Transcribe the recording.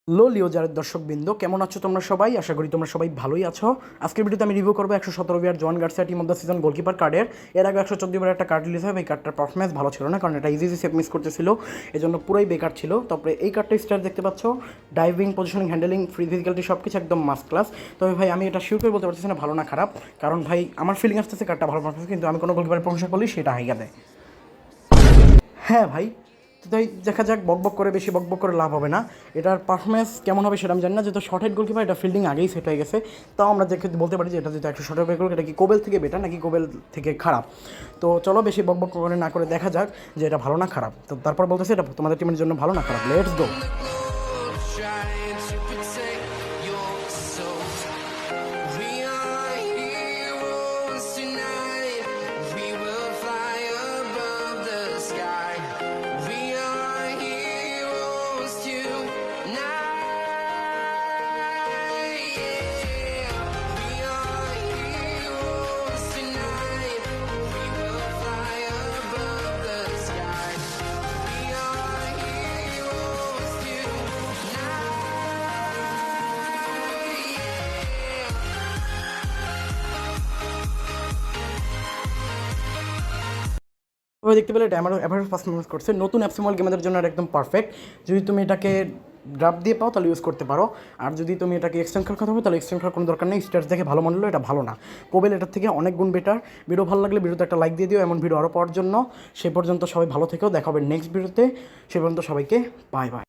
যারা দর্শকবৃন্দ কেমন আছো তোমরা সবাই? আশা করি তোমরা সবাই ভালোই আছো। আজকের ভিডিওতে আমি রিভিউ করবো 117 বিয়ার জোয়ান Garcia team of the season goalkeeper কার্ডের। এর আগে 114 বার একটা কার্ড রিলিজ হয়, এই কার্ডটার পারফরমেন্স ভালো ছিল না, কারণ এটা ইজি সেভ মিস করতেছিল, এই জন্য পুরোই বেকার ছিল। তারপরে এই কার্ডটা স্টার দেখতে পাচ্ছ, ডাইভিং, পজিশনিং, হ্যান্ডেলিং, ফিজিক্যালিটি সব কিছু একদম মাস্ট ক্লাস। তবে ভাই আমি এটা শিওর করে বলতে পারতেছি না ভালো না খারাপ, কারণ ভাই আমার ফিলিং আসতেছে কার্ডটা ভালো পারফরমেন্স, কিন্তু আমি কোনো গোলকিপারের প্রশংসা করলে সেটা হাইয়া দেয়। হ্যাঁ ভাই, তো তাই দেখা যাক, বকবক করে বেশি বকবক করে লাভ হবে না। এটার পারফরমেন্স কেমন হবে সেটা আমি জানি না, যেহেতু শর্ট হেড গোলকিপার, এটা ফিল্ডিং আগেই সেট হয়ে গেছে। তাও আমরা দেখে বলতে পারি যে এটা যেহেতু একটা শর্ট হেড গোল, এটা কি কোবেল থেকে বেটার নাকি কোবেল থেকে খারাপ। তো চলো বেশি বকবক করে না করে দেখা যাক যে এটা ভালো না খারাপ। তো তারপর বলতেছে এটা তোমাদের টিমের জন্য ভালো না খারাপ। Let's go. তবে দেখতে পেলে এটা আমার অ্যাভারেজ পারফরমেন্স করছে। নতুন অ্যাপসিমল গেমারদের জন্য এটা একদম পারফেক্ট। যদি তুমি এটাকে ড্রাফট দিয়ে পাও তাহলে ইউজ করতে পারো, আর যদি তুমি এটাকে এক্সটেন্ড করার কথা হবে তাহলে এক্সটেন্ড করার কোনো দরকার নেই। স্ট্যাটস দেখে ভালো মনে হলো, এটা ভালো না। কোবেল এটার থেকে অনেক গুণ বেটার। ভিডিও ভালো লাগলে ভিডিওতে একটা লাইক দিয়ে দিও, এমন ভিডিও আরও পাওয়ার জন্য। সে পর্যন্ত সবাই ভালো থেকেও, দেখা হবে নেক্সট ভিডিওতে। সে পর্যন্ত সবাইকে বাই বাই।